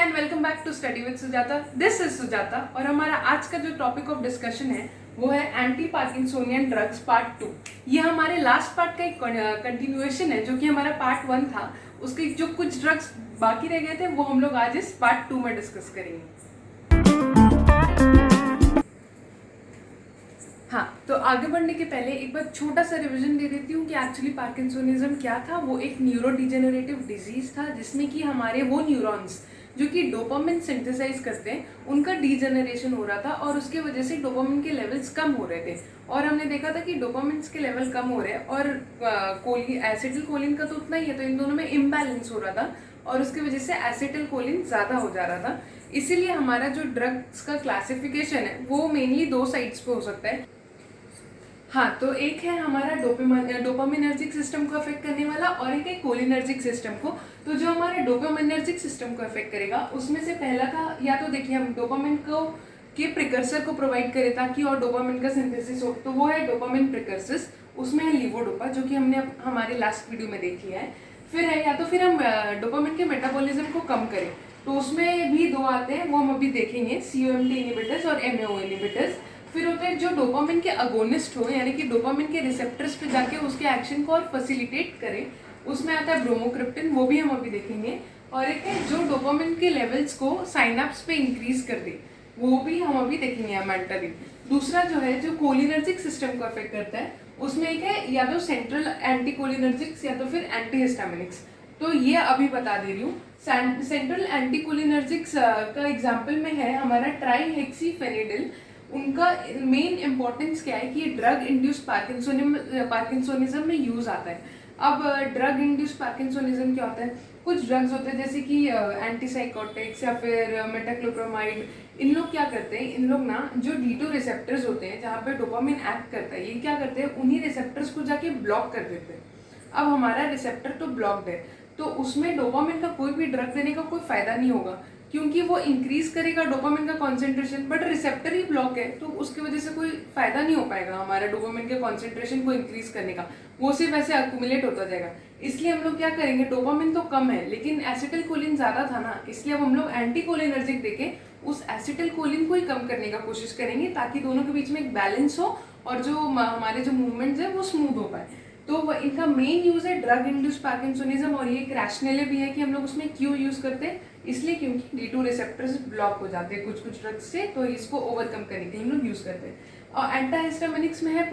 And welcome back to study with Sujata. This is Sujata और हमारा आज का जो टॉपिक ऑफ डिस्कशन है वो है एंटी पार्किंसोनियन ड्रग्स पार्ट 2। ये हमारे लास्ट पार्ट का एक कंटिन्यूएशन है जो कि हमारा पार्ट 1 था। उसके जो कुछ ड्रग्स बाकी रह गए थे वो हम लोग आज इस पार्ट 2 में डिस्कस करेंगे। हाँ, तो आगे बढ़ने के पहले एक बार छोटा सा रिवीजन दे देती हूँ कि एक्चुअली पार्किंसोनिज्म क्या था। वो एक न्यूरो डिजेनरेटिव डिजीज था जिसमें कि हमारे वो न्यूरॉन्स जो कि डोपामिन सिंथेसाइज करते हैं उनका डिजेनरेशन हो रहा था और उसके वजह से डोपामिन के लेवल्स कम हो रहे थे। और हमने देखा था कि डोपामिन के लेवल कम हो रहे हैं और एसिटिल कोलिन का तो उतना ही है, तो इन दोनों में इम्बैलेंस हो रहा था और उसकी वजह से एसिटिल कोलिन ज़्यादा हो जा रहा था। इसीलिए हमारा जो ड्रग्स का क्लासिफिकेशन है वो मेनली दो साइड्स पे हो सकता है। हाँ, तो एक है हमारा डोपामिनर्जिक सिस्टम को अफेक्ट करने वाला और एक है कोलिनर्जिक सिस्टम को। तो जो हमारे डोपामिनर्जिक सिस्टम को अफेक्ट करेगा उसमें से पहला था, या तो देखिए हम डोपामिन को के प्रिकर्सर को प्रोवाइड करें ताकि और डोपामिन का सिंथेसिस हो, तो वो है डोपामिन प्रिकर्सर्स। उसमें है लीवोडोपा जो कि हमने हमारे लास्ट वीडियो में देख लिया है। फिर है या तो फिर हम डोपामिन के मेटाबॉलिज्म को कम करें, तो उसमें भी दो आते हैं, वो हम अभी देखेंगे, COMT इनिबिटर्स और MAO इनिबिटर्स। फिर होता है जो डोपामिन के अगोनिस्ट हो, यानी कि डोपामिन के रिसेप्टर्स पे जाके उसके एक्शन को और फैसिलिटेट करे, उसमें आता है ब्रोमोक्रिप्टिन, वो भी हम अभी देखेंगे। और एक है जो डोपामिन के लेवल्स को साइनाप्स पे इंक्रीज कर दे, वो भी हम अभी देखेंगे अमेंटालिन। दूसरा जो है जो कोलिनर्जिक सिस्टम को अफेक्ट करता है, उसमें एक है या तो सेंट्रल एंटीकोलिनर्जिक्स या तो फिर एंटीहिस्टामिनिक्स। तो ये अभी बता दे रही हूँ। सेंट्रल एंटीकोलिनर्जिक्स का एग्जाम्पल में है हमारा ट्राईहेक्सीफेनिडिल। उनका मेन इंपॉर्टेंस क्या है कि ये ड्रग इंड्यूस्ड पार्किंसोनिज्म में यूज आता है। अब ड्रग इंड्यूस्ड पार्किंसोनिज्म क्या होता है? कुछ ड्रग्स होते हैं जैसे कि एंटीसाइकोटिक्स या फिर मेटाक्लोप्रामाइड। इन लोग क्या करते हैं, इन लोग ना जो D2 रिसेप्टर्स होते हैं जहाँ पे डोपामिन एक्ट करता है, ये क्या करते हैं, उन्हीं रिसेप्टर्स को जाके ब्लॉक कर देते हैं। अब हमारा रिसेप्टर तो ब्लॉक्ड है, तो उसमें डोपामिन का कोई भी ड्रग देने का कोई फायदा नहीं होगा, क्योंकि वो इंक्रीज करेगा डोपामिन का concentration, but receptor he block है, तो उसकी वजह से कोई फायदा नहीं हो पाएगा हमारा डोपामिन के कॉन्सेंट्रेशन को इंक्रीज करने का। वो सिर्फ ऐसे अक्यूमुलेट होता जाएगा। इसलिए हम लोग क्या करेंगे, डोपामिन तो कम है लेकिन एसिटिल कोलिन ज्यादा था ना, इसलिए अब हम लोग एंटी कोलिनर्जिक देके उस एसिटिल कोलिन को ही कम करने का कोशिश करेंगे ताकि दोनों के बीच में एक बैलेंस हो और जो हमारे जो मूवमेंट्स है वो स्मूथ हो पाए। तो इनका मेन यूज है ड्रग इंड्यूस्ड पार्किंसोनिज्म, और ये एक रैशनल भी है कि हम लोग उसमें क्यों यूज करते हैं, इसलिए क्योंकि D2 रिसेप्टर्स ब्लॉक हो जाते हैं कुछ कुछ ड्रग्स से, तो इसको ओवरकम करने के लिए हम लोग यूज करते हैं। और एंटाहिस्टामिनिक्स में है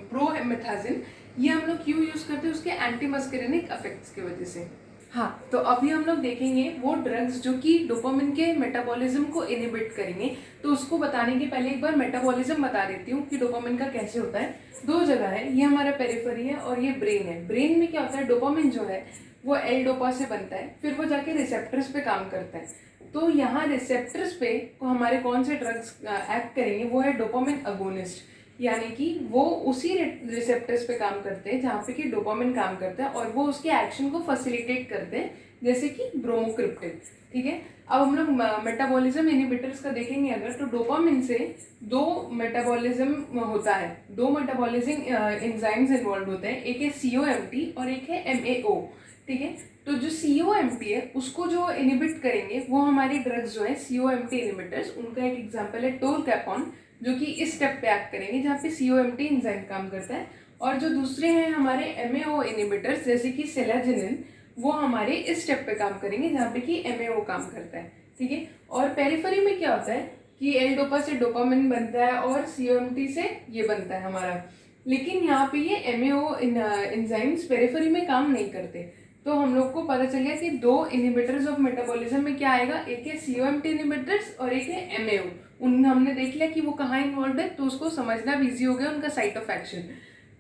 प्रोमेथाजिन। ये हम लोग क्यों यूज करते हैं, उसके एंटी मस्करेनिक इफेक्ट्स की वजह से। हाँ, तो अभी हम लोग देखेंगे वो ड्रग्स जो कि डोपामिन के मेटाबॉलिज्म को इनहिबिट करेंगे। तो उसको बताने के पहले एक बार मेटाबॉलिज्म बता देती हूँ कि डोपामिन का कैसे होता है। दो जगह है, ये हमारा पेरिफेरी है और ये ब्रेन है। ब्रेन में क्या होता है, डोपामिन जो है वो L डोपा से बनता है, फिर वो जाके रिसेप्टर्स पे काम करता है। तो यहाँ रिसेप्टर्स पे हमारे कौन से ड्रग्स एक्ट करेंगे, वो है डोपामिन अगोनिस्ट, यानी कि वो उसी रिसेप्टर्स पे काम करते हैं जहाँ पे कि डोपामिन काम करता है और वो उसके एक्शन को फैसिलिटेट करते हैं, जैसे कि ब्रोमोक्रिप्टिन। ठीक है, अब हम लोग मेटाबॉलिज्म इनहिबिटर्स का देखेंगे अगर, तो डोपामिन से दो मेटाबॉलिज्म होता है, दो मेटाबॉलिज्म एंजाइम्स इन्वॉल्व होते हैं, एक है COMT और एक है MAO। ठीक है, तो जो COMT है उसको जो इनहिबिट करेंगे वो हमारी ड्रग्स जो है COMT इनहिबिटर्स, उनका एक एग्जांपल है टोरकैपॉन, जो कि इस स्टेप पे एक्ट करेंगे जहाँ पे COMT एंजाइम काम करता है। और जो दूसरे हैं हमारे MAO इनहिबिटर्स जैसे कि सेलाजिनिन, वो हमारे इस स्टेप पे काम करेंगे जहाँ पे कि MAO काम करता है। ठीक है, और पेरिफेरी में क्या होता है कि L डोपा से डोपामिन बनता है और COMT से ये बनता है हमारा, लेकिन यहाँ पे ये MAO एंजाइम्स पेरिफेरी में काम नहीं करते। तो हम लोग को पता चल गया कि दो इनहिबिटर्स ऑफ मेटाबॉलिज्म में क्या आएगा, एक है COMT इनहिबिटर्स और एक है MAO। उन हमने देख लिया कि वो कहाँ इन्वॉल्व है, तो उसको समझना भी ईजी हो गया उनका साइट ऑफ एक्शन।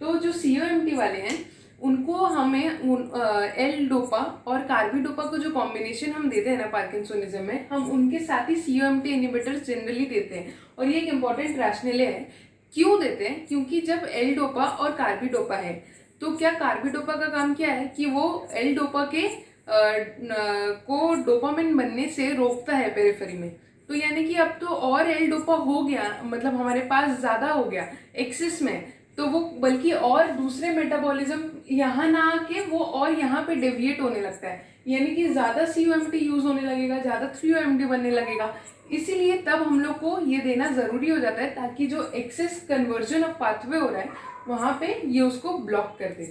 तो जो COMT वाले हैं उनको हमें L डोपा और कार्बिडोपा को जो कॉम्बिनेशन हम देते हैं ना पार्किंसोनिज्म में, हम उनके साथ ही COMT इनहिबिटर्स जनरली देते हैं। और ये एक इम्पॉर्टेंट रैशनल है, क्यों देते हैं, क्योंकि जब L डोपा और कार्बिडोपा है तो क्या कार्बिडोपा का काम क्या है कि वो L डोपा के को डोपामिन बनने से रोकता है पेरिफेरी में। तो यानी कि अब तो और L डोपा हो गया, मतलब हमारे पास ज़्यादा हो गया एक्सेस में, तो वो बल्कि और दूसरे मेटाबॉलिज्म यहाँ ना आके वो और यहाँ पे डेविएट होने लगता है, यानी कि ज़्यादा COMT यूज़ होने लगेगा, ज़्यादा 3OMT बनने लगेगा। इसीलिए तब हम लोग को ये देना ज़रूरी हो जाता है ताकि जो एक्सेस कन्वर्जन ऑफ पाथवे हो रहा है वहाँ पे ये उसको ब्लॉक कर दे,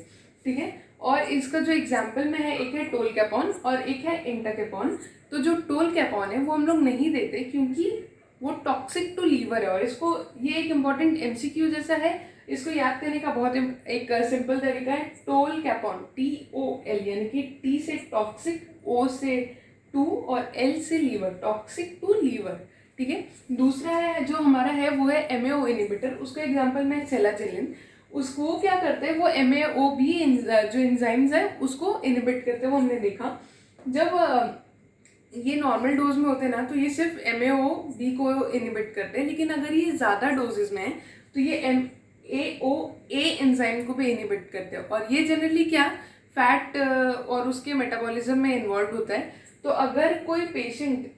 ठीक है। और इसका जो एग्जाम्पल में है, एक है टोलकैपॉन और एक है इंटाकैपॉन। तो जो टोलकैपॉन है वो हम लोग नहीं देते क्योंकि वो टॉक्सिक टू लीवर है। और इसको, ये एक इम्पॉर्टेंट MCQ जैसा है, इसको याद करने का बहुत एक सिंपल तरीका है, टोलकैपॉन, TOL, यानी कि T से टॉक्सिक, O से टू और L से लीवर, टॉक्सिक टू लीवर, ठीक है। दूसरा है जो हमारा है वो है MAO इनिबिटर, उसका एग्जांपल में सेलाचिलिन। उसको क्या करते हैं, वो MAOB जो एंजाइम्स है उसको इनिबिट करते हैं। वो हमने देखा जब ये नॉर्मल डोज में होते हैं ना तो ये सिर्फ MAOB को इनिबिट करते हैं, लेकिन अगर ये ज़्यादा डोजेज में है तो ये MAOA एंजाइम को भी इनिबिट करते हैं। और ये जनरली क्या, फैट और उसके मेटाबॉलिज्म में इन्वॉल्व होता है। तो अगर कोई पेशेंट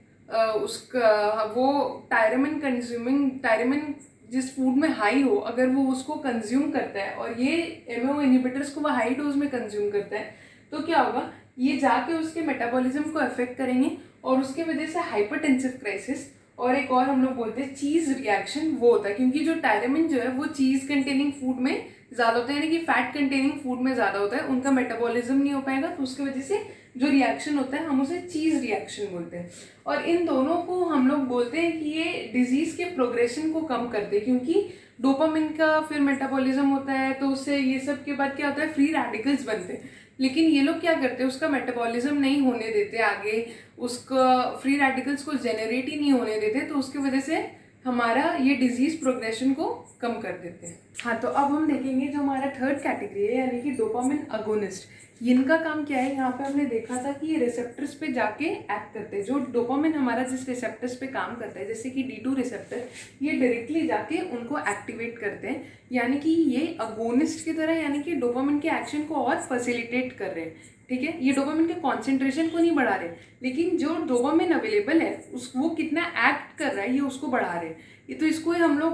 उसका वो टायरामिन जिस फूड में हाई हो, अगर वो उसको कंज्यूम करता है और ये MAO इनिबिटर्स को वो हाई डोज में कंज्यूम करता है, तो क्या होगा, ये जाके उसके मेटाबॉलिज्म को अफेक्ट करेंगे और उसके वजह से हाइपरटेंसिव क्राइसिस और एक और हम लोग बोलते हैं चीज़ रिएक्शन वो होता है। क्योंकि जो टायरामिन जो है वो चीज़ कंटेनिंग फूड में ज़्यादा होता है, यानी कि फैट कंटेनिंग फूड में ज़्यादा होता है, उनका मेटाबॉलिज्म नहीं हो पाएगा, तो उसकी वजह से जो रिएक्शन होता है हम उसे चीज़ रिएक्शन बोलते हैं। और इन दोनों को हम लोग बोलते हैं कि ये डिजीज़ के प्रोग्रेशन को कम करते हैं, क्योंकि डोपामिन का फिर मेटाबॉलिज्म होता है तो उससे ये सब के बाद क्या होता है, फ्री रेडिकल्स बनते हैं। लेकिन ये लोग क्या करते हैं, उसका मेटाबॉलिज्म नहीं होने देते आगे, उसका फ्री रेडिकल्स को जेनरेट ही नहीं होने देते, तो उसकी वजह से हमारा ये डिजीज प्रोग्रेशन को कम कर देते हैं। हाँ, तो अब हम देखेंगे जो हमारा थर्ड कैटेगरी है, यानी कि डोपामिन अगोनिस्ट। इनका काम क्या है, यहाँ पे हमने देखा था कि ये रिसेप्टर्स पे जाके एक्ट करते हैं। जो डोपामिन हमारा जिस रिसेप्टर्स पे काम करता है, जैसे कि D2 रिसेप्टर, ये डायरेक्टली जाके उनको एक्टिवेट करते हैं, यानी कि ये अगोनिस्ट की तरह, यानी कि डोपामिन के एक्शन को और फैसिलिटेट कर रहे हैं, ठीक है। ये डोपामिन के कॉन्सेंट्रेशन को नहीं बढ़ा रहे, लेकिन जो डोपामिन अवेलेबल है वो कितना एक्ट कर रहा है ये उसको बढ़ा रहे हैं। ये तो इसको हम लोग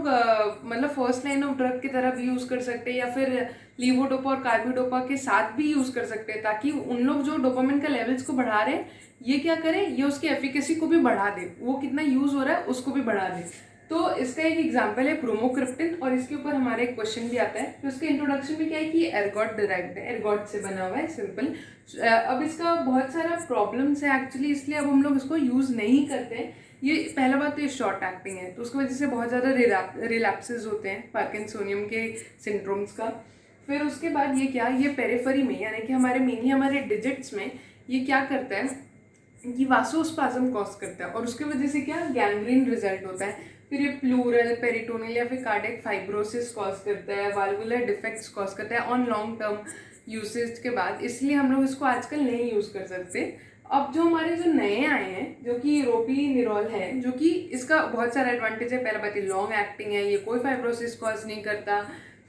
मतलब फर्स्ट लाइन ऑफ ड्रग की तरह भी यूज़ कर सकते हैं, या फिर लीवोडोपा और कार्बिडोपा के साथ भी यूज़ कर सकते हैं, ताकि उन लोग जो डोपामिन का लेवल्स को बढ़ा रहे हैं ये क्या करें, ये उसकी एफिकेसी को भी बढ़ा दे, वो कितना यूज़ हो रहा है उसको भी बढ़ा दे। तो इसका एक एग्जाम्पल है ब्रोमोक्रिप्टिन, और इसके ऊपर हमारा एक क्वेश्चन भी आता है। तो इसके इंट्रोडक्शन में क्या है कि एर्गॉट डिराइव्ड है, एर्गॉट से बना हुआ है, सिंपल। अब इसका बहुत सारा प्रॉब्लम्स है एक्चुअली, इसलिए अब हम लोग इसको यूज़ नहीं करते हैं। ये पहला बात तो ये शॉर्ट एक्टिंग है, तो उसकी वजह से बहुत ज़्यादा रिलैप्सेस होते हैं पार्किंसोनियम के सिंड्रोम्स का। फिर उसके बाद ये क्या, ये पेरिफेरी में, यानी कि हमारे मेनली हमारे डिजिट्स में ये क्या करता है कि वासोस्पाज्म कॉज करता है, और उसकी वजह से क्या, गैंग्रीन रिजल्ट होता है। फिर ये प्लूरल, पेरिटोनियल या फिर कार्डियक फाइब्रोसिस कॉज करता है, वाल्वुलर डिफेक्ट्स कॉज करता है ऑन लॉन्ग टर्म यूसेज के बाद, इसलिए हम लोग इसको आजकल नहीं यूज़ कर सकते। अब जो हमारे जो नए आए हैं, जो कि रोपीनिरॉल है, जो कि इसका बहुत सारा एडवांटेज है। पहला बात ये लॉन्ग एक्टिंग है, ये कोई फाइब्रोसिस कॉज नहीं करता।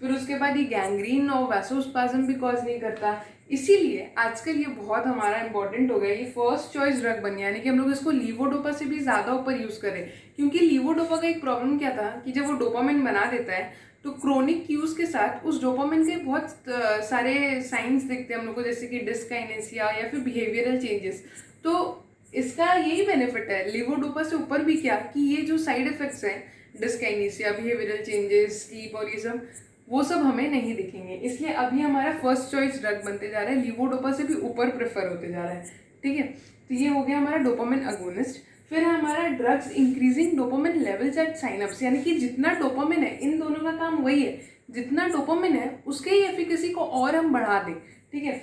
फिर उसके बाद ये गैंग्रीन और वैसोस्पाज्म भी कॉज नहीं करता, इसीलिए आजकल ये बहुत हमारा इंपॉर्टेंट हो गया, ये फर्स्ट चॉइस ड्रग बन गया, यानी कि हम लोग इसको लीवोडोपा से भी ज़्यादा ऊपर यूज़ करें। क्योंकि लीवोडोपा का एक प्रॉब्लम क्या था कि जब वो डोपामिन बना देता है तो क्रोनिक यूज़ के साथ उस डोपामिन के बहुत सारे साइंस दिखते हैं हम लोग को, जैसे कि डिस्काइनेसिया या फिर बिहेवियरल चेंजेस। तो इसका यही बेनिफिट है लीवोडोपा से ऊपर भी क्या, कि ये जो साइड इफेक्ट्स हैं, डिस्काइनेसिया, बिहेवियरल चेंजेस, स्लीप और ये सब, वो सब हमें नहीं दिखेंगे। इसलिए अभी हमारा फर्स्ट चॉइस ड्रग बनते जा रहा है, लीवोडोपा से भी ऊपर प्रेफर होते जा रहा है, ठीक है। तो ये हो गया हमारा डोपामिन अगोनिस्ट। फिर हमारा drugs increasing dopamine levels at synapse, यानी कि जितना डोपामिन है, इन दोनों का काम वही है, जितना डोपामिन है उसके ही एफिकेसी को और हम बढ़ा दें, ठीक है।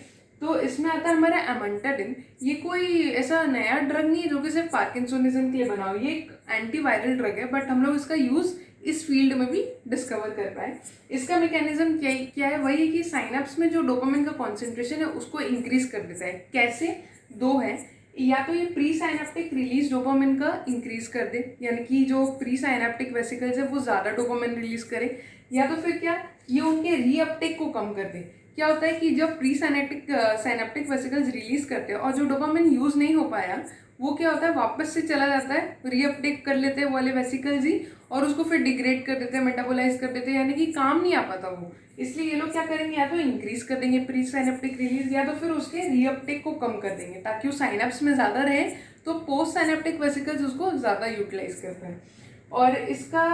तो इसमें आता है हमारा एमेंटाडिन। ये कोई ऐसा नया ड्रग नहीं है जो कि सिर्फ पार्किंसोनिज्म के लिए बना हो, ये एक एंटीवायरल ड्रग है, बट हम लोग इसका यूज़ इस फील्ड में भी डिस्कवर कर पाए। इसका मैकेनिज्म क्या है, वही है कि साइनप्स में जो डोपामिन का कॉन्सेंट्रेशन है उसको इंक्रीज कर देता है। कैसे, दो है, या तो ये प्री साइनेप्टिक रिलीज डोपामिन का इंक्रीज कर दे, यानी कि जो प्री साइनेप्टिक वेसिकल्स है वो ज़्यादा डोपामिन रिलीज करे, या तो फिर क्या, ये उनके रीअपटेक को कम कर दे। क्या होता है कि जब प्री साइनेप्टिक वेसिकल्स रिलीज करते हैं और जो डोपामिन यूज़ नहीं हो पाया वो क्या होता है, वापस से चला जाता है, रीअपटेक कर लेते हैं वो वाले वेसिकल्स ही, और उसको फिर डिग्रेड कर देते हैं, मेटाबोलाइज कर देते हैं, यानी कि काम नहीं आ पाता वो। इसलिए ये लोग क्या करेंगे, या तो इंक्रीज कर देंगे प्री साइनेप्टिक रिलीज, या तो फिर उसके रीअपटेक को कम कर देंगे ताकि वो साइनेप्स में ज़्यादा रहे, तो पोस्ट साइनेप्टिक वेसिकल्स उसको ज़्यादा यूटिलाइज करते हैं। और इसका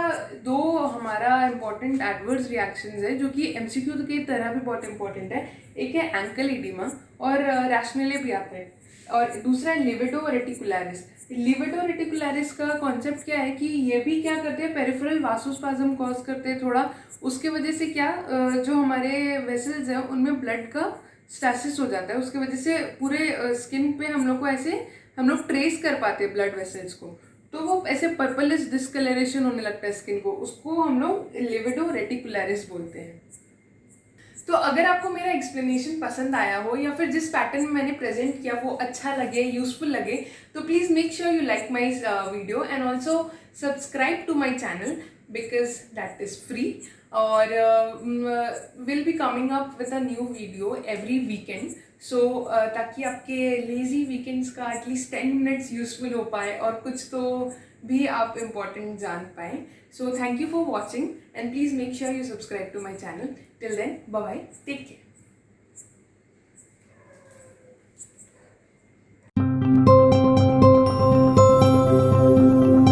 दो हमारा इम्पॉर्टेंट एडवर्स रिएक्शंस है जो कि एमसीक्यू की तरह भी बहुत इंपॉर्टेंट है। एक है एंकल इडिमा और रैशनले भी आता है, और दूसरा है लिवेटो रेटिकुलरिस। लिवेटो रेटिकुलरिस का कॉन्सेप्ट क्या है कि ये भी क्या करते हैं, पेरिफेरल वासोस्पाज्म कॉज करते हैं थोड़ा। उसके वजह से क्या जो हमारे वेसल्स हैं उनमें ब्लड का स्टैसिस हो जाता है, उसके वजह से पूरे स्किन पे हम लोग को ऐसे हम लोग ट्रेस कर पाते हैं ब्लड वेसल्स को, तो वो ऐसे पर्पलिश डिस्कलरेशन होने लगता है स्किन को, उसको हम लोग लिवेटो रेटिकुलरिस बोलते हैं। तो अगर आपको मेरा एक्सप्लेनेशन पसंद आया हो या फिर जिस पैटर्न में मैंने प्रेजेंट किया वो अच्छा लगे, यूजफुल लगे, तो please make sure you like my video and also subscribe to my channel because that is free. और will be coming up with a new video every weekend, so ताकि आपके लेजी वीकेंड्स का at least 10 minutes useful हो पाए और कुछ तो भी आप इम्पॉर्टेंट जान पाएँ। So thank you for watching and please make sure you subscribe to my channel. Till then, bye bye, take care.